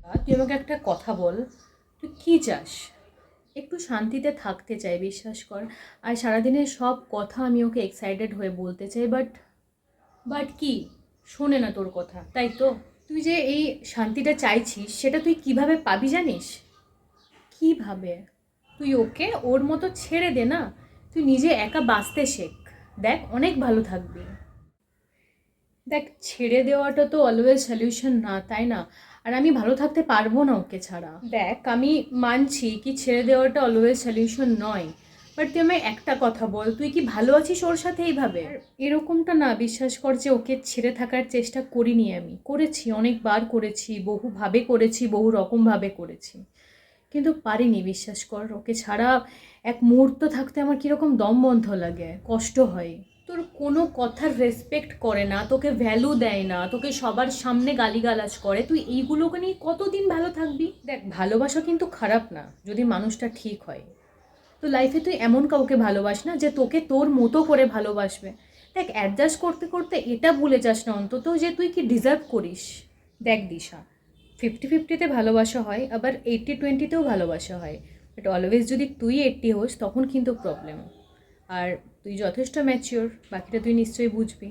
তুই আমাকে একটা কথা বল, তুই কী চাস? একটু শান্তিতে থাকতে চাই, বিশ্বাস কর। আর সারাদিনের সব কথা আমি ওকে এক্সাইটেড হয়ে বলতে চাই, বাট বাট কি শোনে না তোর কথা, তাই তো? তুই যে এই শান্তিটা চাইছিস সেটা তুই কিভাবে পাবি জানিস? কিভাবে? তুই ওকে ওর মতো ছেড়ে দে না। তুই নিজে একা বাঁচতে শেখ, দেখ অনেক ভালো থাকবি। দেখ, ছেড়ে দেওয়াটা তো অলওয়েজ সলিউশন না, তাই না? আর আমি ভালো থাকতে পারবো না ওকে ছাড়া। দেখ, আমি মানছি কি ছেড়ে দেওয়াটা অলওয়েজ সলিউশন নয়, বাট তুই আমায় একটা কথা বল, তুই কি ভালো আছিস ওর সাথে এইভাবে? আর এরকমটা না, বিশ্বাস কর যে ওকে ছেড়ে থাকার চেষ্টা করিনি, আমি করেছি, অনেকবার করেছি, বহুভাবে করেছি, বহু রকমভাবে করেছি, কিন্তু পারিনি। বিশ্বাস কর, ওকে ছাড়া এক মুহূর্ত থাকতে আমার কীরকম দম বন্ধ লাগে, কষ্ট হয়। তোর কোনো কথার রেসপেক্ট করে না, তোকে ভ্যালু দেয় না, তোকে সবার সামনে গালিগালাজ করে, তুই এইগুলোকে নিয়ে কতদিন ভালো থাকবি? দেখ, ভালোবাসা কিন্তু খারাপ না যদি মানুষটা ঠিক হয়। তো লাইফে তুই এমন কাউকে ভালোবাস না যে তোকে তোর মতো করে ভালোবাসবে। দেখ, অ্যাডজাস্ট করতে করতে এটা ভুলে যাস না অন্তত যে তুই কি ডিজার্ভ করিস। দেখ দিশা, 50-50-তে ভালোবাসা হয়, আবার 80-20-তেও ভালোবাসা হয়, বাট অলওয়েজ যদি তুই 80 হোস তখন কিন্তু প্রবলেম। আর তুই যথেষ্ট ম্যাচিওর, বাকিটা তুই নিশ্চয়ই বুঝবি।